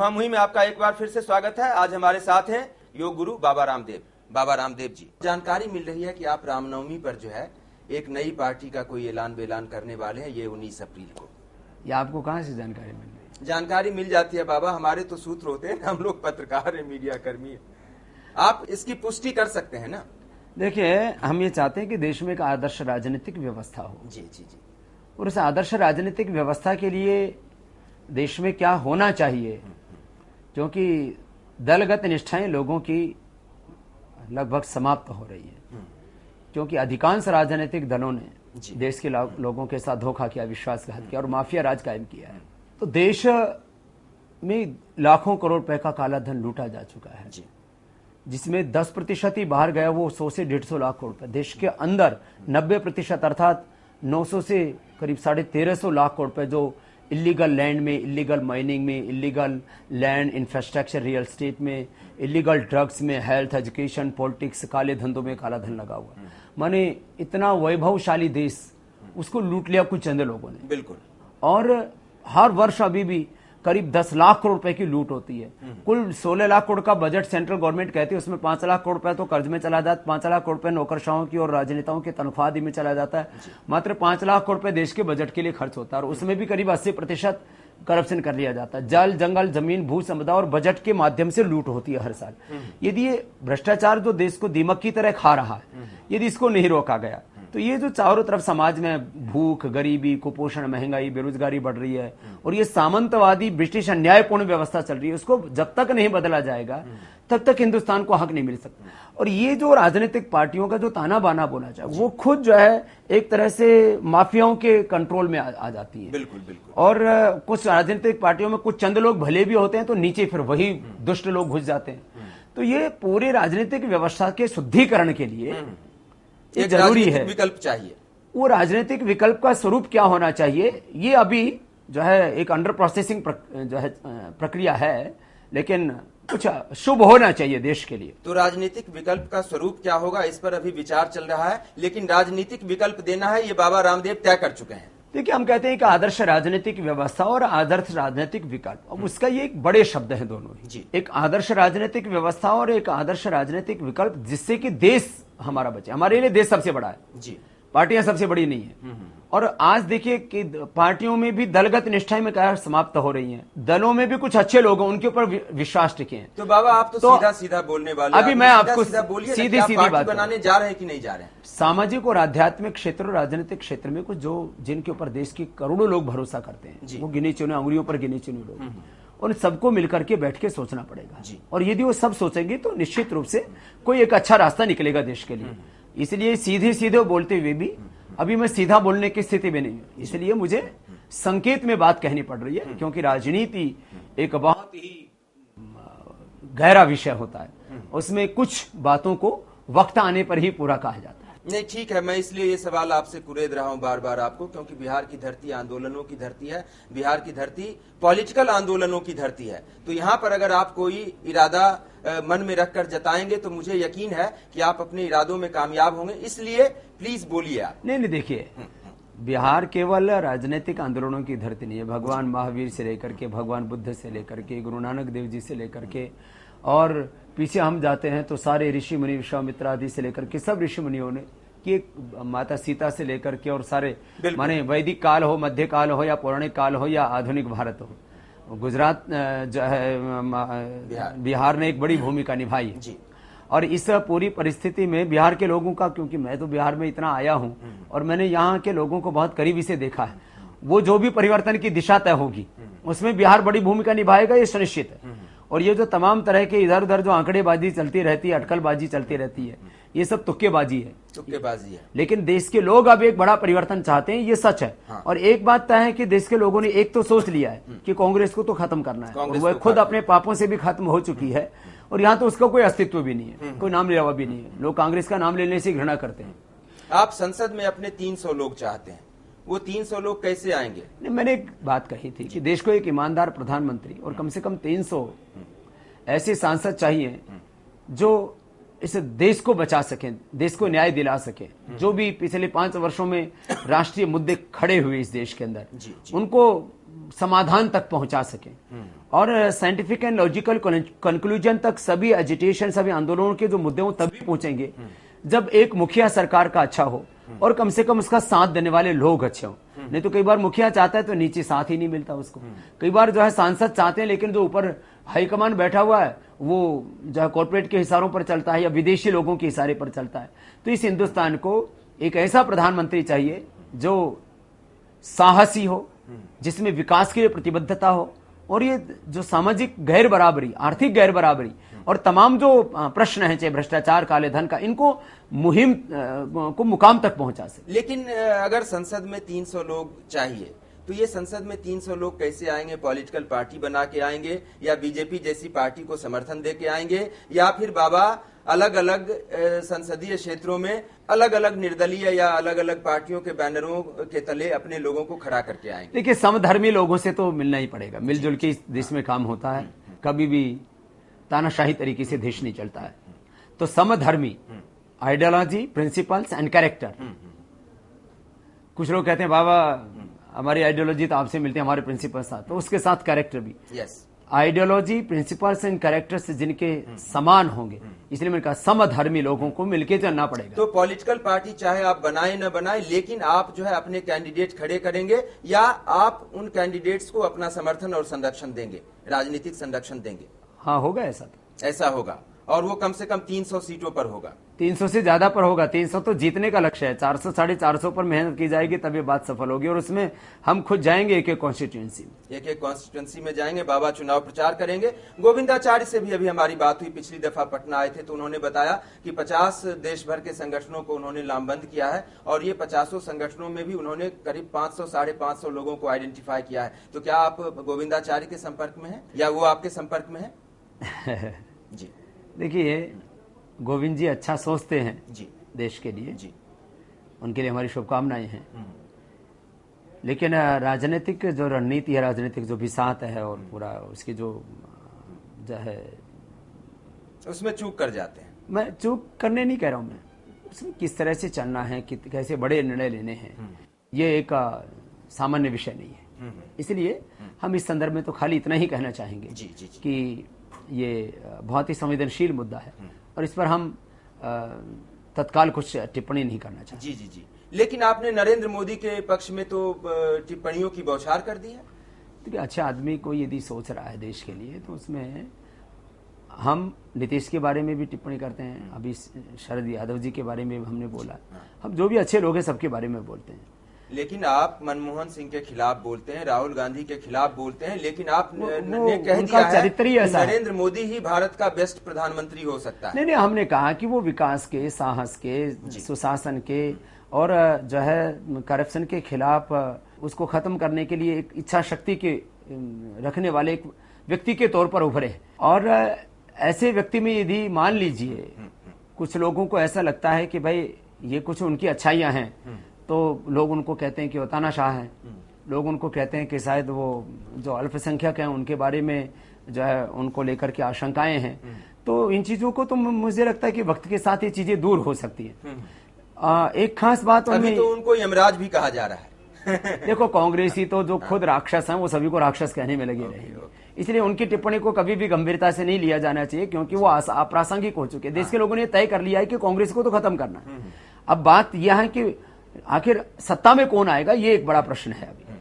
मुहामुही में आपका एक बार फिर से स्वागत है। आज हमारे साथ हैं योग गुरु बाबा रामदेव जी। जानकारी मिल रही है कि आप रामनवमी पर जो है एक नई पार्टी का कोई ऐलान बेलान करने वाले हैं, ये 19 अप्रैल को। ये आपको कहाँ से जानकारी मिल रही है? जानकारी मिल जाती है बाबा, हमारे तो सूत्र होते हैं, हम लोग पत्रकार हैं, मीडिया कर्मी हैं। आप इसकी पुष्टि कर सकते हैं ना? देखिए, हम ये चाहते हैं कि देश में एक आदर्श राजनीतिक व्यवस्था हो। जी जी जी। और उस आदर्श राजनीतिक व्यवस्था के लिए देश में क्या होना चाहिए, क्योंकि दलगत निष्ठाएं लोगों की लगभग समाप्त हो रही है, क्योंकि अधिकांश राजनीतिक दलों ने देश के लोगों के साथ धोखा किया, विश्वासघात किया और माफिया राज कायम किया है। तो देश में लाखों करोड़ रुपए का काला धन लूटा जा चुका है, जिसमें 10% ही बाहर गया, वो 100 से 150 लाख करोड़ रुपए। देश के अंदर 90% अर्थात 900 से करीब 1350 लाख करोड़ रुपए जो इलीगल लैंड में, इलीगल माइनिंग में, illegal land infrastructure, real estate में, इलीगल ड्रग्स में, हेल्थ, एजुकेशन, पॉलिटिक्स, काले धंधों में काला धन लगा हुआ। माने इतना वैभवशाली देश, उसको लूट लिया कुछ चंद लोगों ने। बिल्कुल। और हर वर्ष अभी भी करीब 10 लाख करोड़ रुपए की लूट होती है। कुल 16 लाख करोड़ का बजट सेंट्रल गवर्नमेंट कहती है, उसमें 5 लाख करोड़ रुपए तो कर्ज में चला जाता है, 5 लाख करोड़ रुपए नौकरशाहों की और राजनेताओं की तनख्वाह आदि में चला जाता है। मात्र 5 लाख करोड़ रुपए देश के बजट के लिए खर्च होता है और उसमें भी करीब 80% करप्शन कर लिया जाता है। जल, जंगल, जमीन, भू संपदा और बजट के माध्यम से लूट होती है हर साल। यदि ये भ्रष्टाचार जो देश को दीमक की तरह खा रहा है, यदि इसको नहीं रोका गया तो ये जो चारों तरफ समाज में भूख, गरीबी, कुपोषण, महंगाई, बेरोजगारी बढ़ रही है और ये सामंतवादी ब्रिटिश अन्यायपूर्ण व्यवस्था चल रही है, उसको जब तक नहीं बदला जाएगा तब तक हिंदुस्तान को हक नहीं मिल सकता। और ये जो राजनीतिक पार्टियों का जो ताना बाना बोला जाए, वो खुद जो है एक तरह से माफियाओं के कंट्रोल में आ जाती है। बिल्कुल बिल्कुल। और कुछ राजनीतिक पार्टियों में कुछ चंद लोग भले भी होते हैं तो नीचे फिर वही दुष्ट लोग घुस जाते हैं। तो ये पूरे राजनीतिक व्यवस्था के शुद्धिकरण के लिए ये जरूरी है, विकल्प चाहिए। वो राजनीतिक विकल्प का स्वरूप क्या होना चाहिए, ये अभी जो है एक अंडर प्रोसेसिंग जो है प्रक्रिया है, लेकिन कुछ शुभ होना चाहिए देश के लिए। तो राजनीतिक विकल्प का स्वरूप क्या होगा, इस पर अभी विचार चल रहा है, लेकिन राजनीतिक विकल्प देना है ये बाबा रामदेव तय कर चुके हैं। देखिए, हम कहते हैं कि आदर्श राजनीतिक व्यवस्था और आदर्श राजनीतिक विकल्प, अब उसका ये एक बड़े शब्द है दोनों ही जी। एक आदर्श राजनीतिक व्यवस्था और एक आदर्श राजनीतिक विकल्प, जिससे कि देश हमारा बचे। हमारे लिए देश सबसे बड़ा है जी, पार्टियां सबसे बड़ी नहीं है। और आज देखिए कि पार्टियों में भी दलगत निष्ठाएं में क्या समाप्त हो रही हैं, दलों में भी कुछ अच्छे लोग हैं, उनके ऊपर विश्वास टिके हैं। तो बाबा आप तो सीधा सीधा बोलने वाले, अभी मैं आपको सीधी सीधी बात बनाने जा रहे हैं कि नहीं जा रहे हैं? सामाजिक और आध्यात्मिक क्षेत्र और राजनीतिक क्षेत्र में कुछ जो जिनके ऊपर देश के करोड़ों लोग भरोसा करते हैं, वो गिने चुने अंगुलियों पर गिने चुने लोग, उन सबको मिलकर के बैठ के सोचना पड़ेगा। और यदि वो सब सोचेंगे तो निश्चित रूप से कोई एक अच्छा रास्ता निकलेगा देश के लिए। इसलिए सीधे सीधे बोलते हुए भी अभी मैं सीधा बोलने की स्थिति में नहीं हूं, इसलिए मुझे संकेत में बात कहनी पड़ रही है, क्योंकि राजनीति एक बहुत ही गहरा विषय होता है, उसमें कुछ बातों को वक्त आने पर ही पूरा कहा जाता है। नहीं, ठीक है, मैं इसलिए ये सवाल आपसे कुरेद रहा हूं बार बार आपको, क्योंकि बिहार की धरती आंदोलनों की धरती है, बिहार की धरती पॉलिटिकल आंदोलनों की धरती है। तो यहाँ पर अगर आप कोई इरादा मन में रखकर जताएंगे तो मुझे यकीन है कि आप अपने इरादों में कामयाब होंगे, इसलिए प्लीज बोलिए आप। नहीं, देखिए, बिहार केवल राजनीतिक आंदोलनों की धरती नहीं है। भगवान महावीर से लेकर के, भगवान बुद्ध से लेकर के, गुरु नानक देव जी से लेकर के, और पीछे हम जाते हैं तो सारे ऋषि मुनि, विश्वामित्र आदि से लेकर के सब ऋषि मुनियों ने कि माता सीता से लेकर के और सारे, माने वैदिक काल हो, मध्य काल हो या पौराणिक काल हो या आधुनिक भारत हो, गुजरात जो है बिहार ने एक बड़ी भूमिका निभाई है। और इस पूरी परिस्थिति में बिहार के लोगों का, क्योंकि मैं तो बिहार में इतना आया हूं और मैंने यहाँ के लोगों को बहुत करीबी से देखा है, वो जो भी परिवर्तन की दिशा तय होगी उसमें बिहार बड़ी भूमिका निभाएगा, ये सुनिश्चित है। और ये जो तमाम तरह के इधर उधर जो आंकड़ेबाजी चलती रहती है, अटकलबाजी चलती रहती है, ये सब तुक्केबाजी है। लेकिन देश के लोग अब एक बड़ा परिवर्तन चाहते हैं, ये सच है। हाँ। और एक बात तय है कि देश के लोगों ने एक तो सोच लिया है कि कांग्रेस को तो खत्म करना है, और वह खुद अपने पापों से भी खत्म हो चुकी है और यहाँ तो उसका कोई अस्तित्व भी नहीं है, कोई नाम लेवा भी नहीं है। लोग कांग्रेस का नाम लेने से घृणा करते हैं। आप संसद में अपने 300 लोग चाहते हैं, वो 300 लोग कैसे आएंगे? नहीं, मैंने एक बात कही थी कि देश को एक ईमानदार प्रधानमंत्री और कम से कम 300 ऐसे सांसद चाहिए जो इस देश को बचा सकें, देश को न्याय दिला सके। जो भी पिछले 5 वर्षों में राष्ट्रीय मुद्दे खड़े हुए इस देश के अंदर, उनको समाधान तक पहुंचा सके। और साइंटिफिक एंड लॉजिकल कंक्लूजन तक सभी एजिटेशन, सभी आंदोलनों के जो मुद्दे हों तभी पहुंचेंगे जब एक मुखिया सरकार का अच्छा हो और कम से कम उसका साथ देने वाले लोग अच्छे हों। नहीं तो कई बार मुखिया चाहता है तो नीचे साथ ही नहीं मिलता उसको। कई बार जो है सांसद चाहते हैं लेकिन जो ऊपर हाईकमान बैठा हुआ है वो जो है कॉर्पोरेट के इशारों पर चलता है या विदेशी लोगों के इशारे पर चलता है। तो इस हिंदुस्तान को एक ऐसा प्रधानमंत्री चाहिए जो साहसी हो, जिसमें विकास के लिए प्रतिबद्धता हो, और ये जो सामाजिक गैर बराबरी, आर्थिक गैर बराबरी और तमाम जो प्रश्न हैं, चाहे भ्रष्टाचार, काले धन का, इनको मुहिम को मुकाम तक पहुंचा सके। लेकिन अगर संसद में 300 लोग चाहिए तो ये संसद में 300 लोग कैसे आएंगे? पॉलिटिकल पार्टी बना के आएंगे या बीजेपी जैसी पार्टी को समर्थन दे के आएंगे या फिर बाबा अलग अलग संसदीय क्षेत्रों में अलग अलग निर्दलीय या अलग अलग पार्टियों के बैनरों के तले अपने लोगों को खड़ा करके आएंगे? देखिए, समधर्मी लोगों से तो मिलना ही पड़ेगा। मिलजुल के इस देश में काम होता है, कभी भी तानाशाही तरीके से देश नहीं चलता है। तो समधर्मी आइडियोलॉजी, प्रिंसिपल्स एंड कैरेक्टर। कुछ लोग कहते हैं बाबा हमारी आइडियोलॉजी तो आपसे मिलती है, हमारे प्रिंसिपल्स साथ, तो उसके साथ कैरेक्टर भी। आइडियोलॉजी, प्रिंसिपल्स एंड कैरेक्टर्स जिनके समान होंगे, इसलिए मैंने कहा समधर्मी लोगों को मिलके चलना पड़ेगा। तो पॉलिटिकल पार्टी चाहे आप बनाए न बनाए, लेकिन आप जो है अपने कैंडिडेट खड़े करेंगे या आप उन कैंडिडेट्स को अपना समर्थन और संरक्षण देंगे, राजनीतिक संरक्षण देंगे? हाँ, होगा ऐसा। तो ऐसा होगा और वो कम से कम 300 सीटों पर होगा। 300 से ज्यादा पर होगा। 300 तो जीतने का लक्ष्य है। 400 450 पर मेहनत की जाएगी तब ये बात सफल होगी और उसमें हम खुद जाएंगे एक एक कॉन्स्टिट्यूंसी में जाएंगे। बाबा चुनाव प्रचार करेंगे। गोविंदाचार्य से भी अभी हमारी बात हुई, पिछली दफा पटना आए थे तो उन्होंने बताया कि 50 देश भर के संगठनों को उन्होंने लामबंद किया है और ये 50 संगठनों में भी उन्होंने करीब 500 550 लोगों को आइडेंटिफाई किया है। तो क्या आप गोविंदाचार्य के संपर्क में है या वो आपके संपर्क में है? जी देखिए, गोविंद जी अच्छा सोचते हैं जी देश के लिए जी, उनके लिए हमारी शुभकामनाएं हैं। लेकिन राजनीतिक जो रणनीति है, राजनीतिक जो बिसात है और पूरा उसकी जो है उसमें चूक कर जाते हैं। मैं चूक करने नहीं कह रहा हूं, मैं उसमें किस तरह से चलना है, कैसे बड़े निर्णय लेने हैं, ये एक सामान्य विषय नहीं है। इसलिए हम इस संदर्भ में तो खाली इतना ही कहना चाहेंगे जी, जी, जी। कि ये बहुत ही संवेदनशील मुद्दा है और इस पर हम तत्काल कुछ टिप्पणी नहीं करना चाहते। जी जी जी। लेकिन आपने नरेंद्र मोदी के पक्ष में तो टिप्पणियों की बौछार कर दी है। देखिए, अच्छे आदमी को यदि सोच रहा है देश के लिए तो उसमें हम नीतीश के बारे में भी टिप्पणी करते हैं, अभी शरद यादव जी के बारे में हमने बोला, हम जो भी अच्छे लोग हैं सबके बारे में बोलते हैं। लेकिन आप मनमोहन सिंह के खिलाफ बोलते हैं, राहुल गांधी के खिलाफ बोलते हैं, लेकिन आप ने कह दिया है कि नरेंद्र मोदी ही भारत का बेस्ट प्रधानमंत्री हो सकता है। नहीं, हमने कहा कि वो विकास के, साहस के, सुशासन के और जो है करप्शन के खिलाफ उसको खत्म करने के लिए एक इच्छा शक्ति के रखने वाले एक व्यक्ति के तौर पर उभरे। और ऐसे व्यक्ति में यदि मान लीजिए कुछ लोगों को ऐसा लगता है कि भाई ये कुछ उनकी अच्छाइयां हैं तो लोग उनको कहते हैं कि वो तानाशाह हैं, लोग उनको कहते हैं कि शायद वो जो अल्पसंख्यक हैं उनके बारे में जो है उनको लेकर के आशंकाएं हैं। तो इन चीजों को तो मुझे लगता है कि वक्त के साथ ये चीजें दूर हो सकती है। एक खास बात अभी तो उनको यमराज भी कहा जा रहा है। देखो, कांग्रेसी तो जो खुद राक्षस हैं वो सभी को राक्षस कहने में लगे रहेंगे, इसलिए उनकी टिप्पणी को कभी भी गंभीरता से नहीं लिया जाना चाहिए क्योंकि वो अप्रासंगिक हो चुके हैं। देश के लोगों ने तय कर लिया है कि कांग्रेस को तो खत्म करना है। अब बात यह है कि आखिर सत्ता में कौन आएगा, ये एक बड़ा प्रश्न है अभी।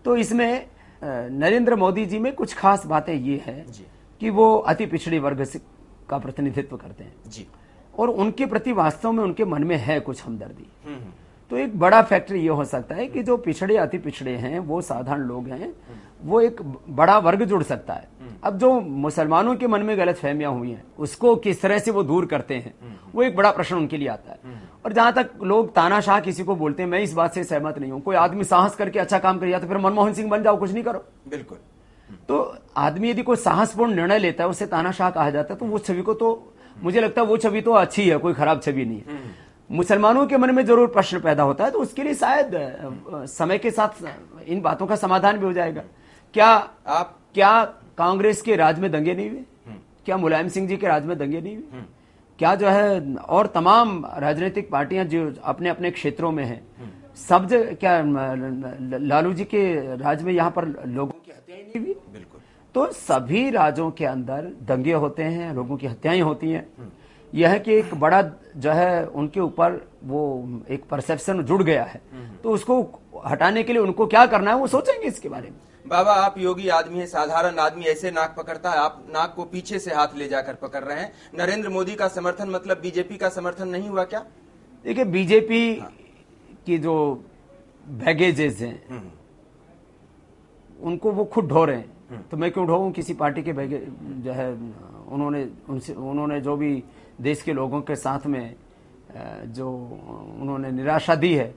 तो इसमें नरेंद्र मोदी जी में कुछ खास बातें ये है कि वो अति पिछड़े वर्ग का प्रतिनिधित्व करते हैं जी, और उनके प्रति वास्तव में उनके मन में है कुछ हमदर्दी। तो एक बड़ा फैक्टर ये हो सकता है कि जो पिछड़े, अति पिछड़े हैं, वो साधारण लोग हैं, वो एक बड़ा वर्ग जुड़ सकता है। अब जो मुसलमानों के मन में गलत फहमियां हुई हैं उसको किस तरह से वो दूर करते हैं, वो एक बड़ा प्रश्न उनके लिए आता है। और जहां तक लोग तानाशाह किसी को बोलते हैं, मैं इस बात से सहमत नहीं हूं। कोई आदमी साहस करके अच्छा काम कर तो फिर मनमोहन सिंह बन जाओ, कुछ नहीं करो। बिल्कुल। तो आदमी यदि कोई साहसपूर्ण निर्णय लेता है, उसे तानाशाह कहा जाता है, तो वो छवि को तो मुझे लगता है वो छवि तो अच्छी है, कोई खराब छवि नहीं है। मुसलमानों के मन में जरूर प्रश्न पैदा होता है तो उसके लिए शायद समय के साथ इन बातों का समाधान भी हो जाएगा। क्या कांग्रेस के राज में दंगे नहीं हुए? क्या मुलायम सिंह जी के राज में दंगे नहीं हुए? क्या जो है और तमाम राजनीतिक पार्टियां जो अपने अपने क्षेत्रों में हैं, सब क्या लालू जी के राज में यहाँ पर लोगों की हत्याएं नहीं हुई? बिल्कुल। तो सभी राज्यों के अंदर दंगे होते हैं, लोगों की हत्याएं होती हैं। यह है कि एक बड़ा जो है उनके ऊपर वो एक परसेप्शन जुड़ गया है, तो उसको हटाने के लिए उनको क्या करना है वो सोचेंगे इसके बारे में। बाबा, आप योगी आदमी है, साधारण आदमी ऐसे नाक पकड़ता है, आप नाक को पीछे से हाथ ले जाकर पकड़ रहे हैं। नरेंद्र मोदी का समर्थन मतलब बीजेपी का समर्थन नहीं हुआ क्या? देखिए, बीजेपी की जो बैगेजेस हैं उनको वो खुद ढो रहे हैं, तो मैं क्यों ढोऊं किसी पार्टी के बैगेज जो है। उन्होंने जो भी देश के लोगों के साथ में जो उन्होंने निराशा दी है,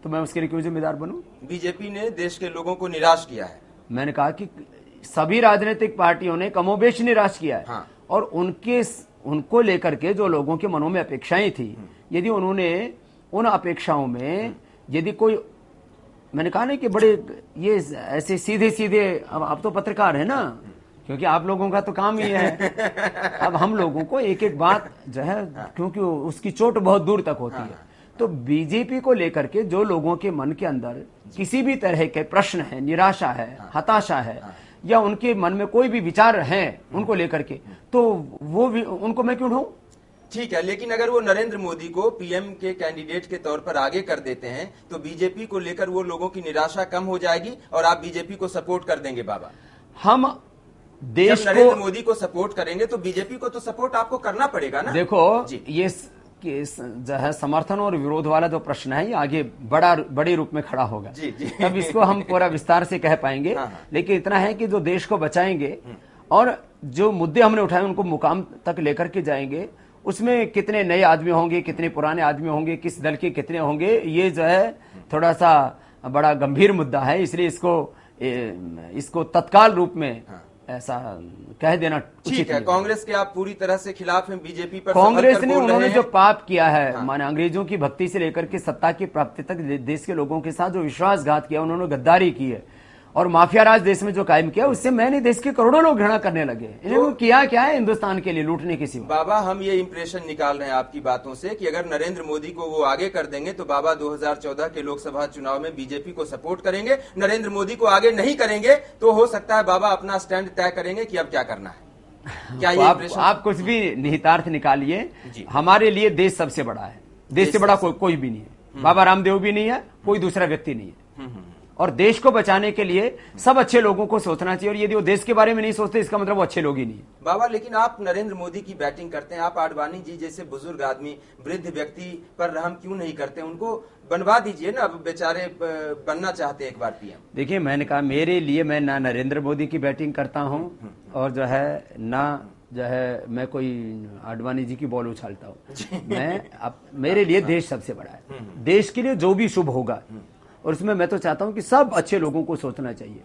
तो मैं उसके लिए क्यों जिम्मेदार बनूं? बीजेपी ने देश के लोगों को निराश किया है। मैंने कहा कि सभी राजनीतिक पार्टियों ने कमोबेश निराश किया है। हाँ। और उनको लेकर के जो लोगों के मनों में अपेक्षाएं थी, यदि उन्होंने उन अपेक्षाओं में यदि कोई, मैंने कहा ना कि बड़े ये ऐसे सीधे सीधे, अब आप तो पत्रकार है ना, क्योंकि आप लोगों का तो काम ही है, अब हम लोगों को एक एक बात जो है, क्योंकि उसकी चोट बहुत दूर तक होती है। तो बीजेपी को लेकर के जो लोगों के मन के अंदर किसी भी तरह के प्रश्न है, निराशा है, हताशा है, या उनके मन में कोई भी विचार हैं उनको लेकर के, तो वो भी उनको मैं क्यों ढूंढूं? ठीक है, लेकिन अगर वो नरेंद्र मोदी को पीएम के कैंडिडेट के तौर पर आगे कर देते हैं तो बीजेपी को लेकर वो लोगों की निराशा कम हो जाएगी और आप बीजेपी को सपोर्ट कर देंगे। बाबा, हम देश जब नरेंद्र मोदी को सपोर्ट करेंगे तो बीजेपी को तो सपोर्ट आपको करना पड़ेगा ना। देखो, ये जो है समर्थन और विरोध वाला जो प्रश्न है, ये आगे बड़े रूप में खड़ा होगा। जी। तब इसको हम पूरा विस्तार से कह पाएंगे। लेकिन इतना है कि जो देश को बचाएंगे और जो मुद्दे हमने उठाए उनको मुकाम तक लेकर के जाएंगे, उसमें कितने नए आदमी होंगे, कितने पुराने आदमी होंगे, किस दल के कितने होंगे, ये जो है थोड़ा सा बड़ा गंभीर मुद्दा है। इसलिए इसको तत्काल रूप में ऐसा कह देना ठीक है। कांग्रेस के आप पूरी तरह से खिलाफ हैं बीजेपी पर? कांग्रेस ने, उन्होंने जो पाप किया है, माने अंग्रेजों की भक्ति से लेकर के सत्ता की प्राप्ति तक देश के लोगों के साथ जो विश्वासघात किया, उन्होंने गद्दारी की है और माफिया राज देश में जो कायम किया, उससे मैंने देश के करोड़ों लोग घृणा करने लगे। इन्होंने किया क्या है हिंदुस्तान के लिए? लूटने की सिवा। बाबा, हम ये इंप्रेशन निकाल रहे हैं आपकी बातों से कि अगर नरेंद्र मोदी को वो आगे कर देंगे तो बाबा 2014 के लोकसभा चुनाव में बीजेपी को सपोर्ट करेंगे। नरेंद्र मोदी को आगे नहीं करेंगे तो हो सकता है बाबा अपना स्टैंड तय करेंगे कि अब क्या करना है। क्या ये आप कुछ भी निहितार्थ निकालिए, हमारे लिए देश सबसे बड़ा है। देश से बड़ा कोई भी नहीं है। बाबा रामदेव भी नहीं है, कोई दूसरा व्यक्ति नहीं है। और देश को बचाने के लिए सब अच्छे लोगों को सोचना चाहिए, और यदि वो देश के बारे में नहीं सोचते, इसका मतलब वो अच्छे लोग ही नहीं। बाबा, लेकिन आप नरेंद्र मोदी की बैटिंग करते हैं, आप आडवाणी जी जैसे बुजुर्ग आदमी, वृद्ध व्यक्ति पर रहम क्यों नहीं करते? उनको बनवा दीजिए ना, अब बेचारे बनना चाहते एक बार पीएम। देखिए, मैंने कहा मेरे लिए मैं ना नरेंद्र मोदी की बैटिंग करता हूँ और जो है ना जो है मैं कोई आडवाणी जी की बॉल उछालता हूँ। मेरे लिए देश सबसे बड़ा है। देश के लिए जो भी शुभ होगा, और उसमें मैं तो चाहता हूं कि सब अच्छे लोगों को सोचना चाहिए।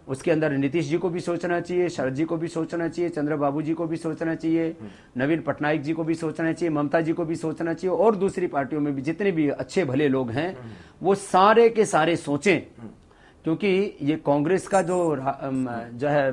उसके अंदर नीतीश जी को भी सोचना चाहिए, शरद जी को भी सोचना चाहिए, चंद्रबाबू जी को भी सोचना चाहिए, नवीन पटनायक जी को भी सोचना चाहिए, ममता जी को भी सोचना चाहिए, और दूसरी पार्टियों में भी जितने भी अच्छे भले लोग हैं वो सारे के सारे सोचें। क्योंकि ये कांग्रेस का जो है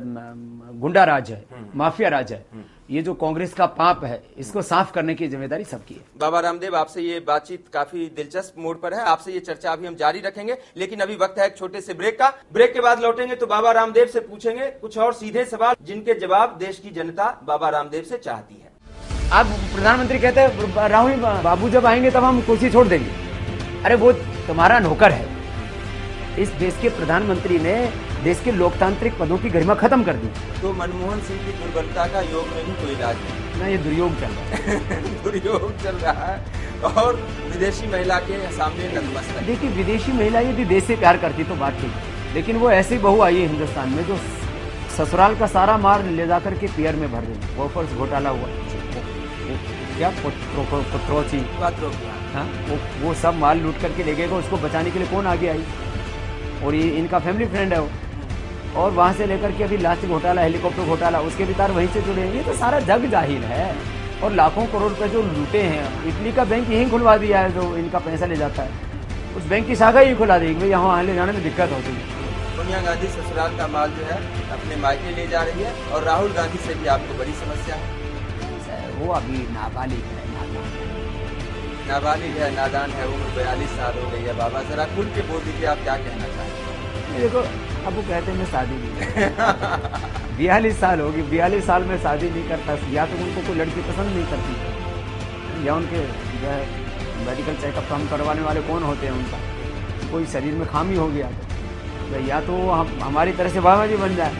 गुंडा राज है, माफिया राज है, ये जो कांग्रेस का पाप है, इसको साफ करने की जिम्मेदारी सबकी है। बाबा रामदेव, आपसे ये बातचीत काफी दिलचस्प मोड़ पर है, आपसे ये चर्चा अभी हम जारी रखेंगे, लेकिन अभी वक्त है एक छोटे से ब्रेक का। ब्रेक के बाद लौटेंगे तो बाबा रामदेव से पूछेंगे कुछ और सीधे सवाल जिनके जवाब देश की जनता बाबा रामदेव से चाहती है। अब प्रधानमंत्री कहते हैं राहुल बाबू जब आएंगे तब हम कुर्सी छोड़ देंगे। अरे वो तुम्हारा नौकर है। इस देश के प्रधानमंत्री ने देश के लोकतांत्रिक पदों की गरिमा खत्म कर दी। तो मनमोहन सिंह की दुर्बलता का योग में भी कोई इलाज नहीं ना, ये दुर्योग चल रहा है। दुर्योग चल रहा है और विदेशी महिला के सामने नतमस्तक। देखिए, विदेशी महिला यदि देश से प्यार करती तो बात ठीक, लेकिन वो ऐसी बहू आई है हिंदुस्तान में जो ससुराल का सारा मार ले जाकर के पियर में भर देगी। वॉफर्स घोटाला हुआ, क्या पत्रोची, हाँ, वो सब माल लूट करके ले गएगा। उसको बचाने के लिए कौन आगे आई? और ये इनका फैमिली फ्रेंड है वो। और वहां से लेकर के अभी लास्ट घोटाला, हेलीकॉप्टर घोटाला, उसके भी तार वहीं से जुड़े हैं। ये तो सारा जग जाहिर है। और लाखों करोड़ रुपए जो लूटे हैं, इटली का बैंक यहीं खुलवा दिया है, जो इनका पैसा ले जाता है उस बैंक की शाखा ही खुला देगी भाई, यहाँ आने जाने में दिक्कत होती है। सोनिया गांधी ससुराल का माल जो है अपने मायके ले जा रही है, और राहुल गांधी से भी आपको बड़ी समस्या है। वो अभी नाबालिग है, नाबालिग है, नादान है, उम्र 42 साल हो गई है। बाबा, जरा खुल के बोल दीजिए, आप क्या कहना चाहते हैं? देखो अब वो कहते हैं मैं शादी नहीं करता। 42 साल होगी, 42 साल में शादी नहीं करता, या तो उनको कोई लड़की पसंद नहीं करती, या उनके जो है मेडिकल चेकअप हम करवाने वाले कौन होते हैं, उनका कोई शरीर में खामी हो गया तो या तो वो हमारी तरह से बाबा जी बन जाए।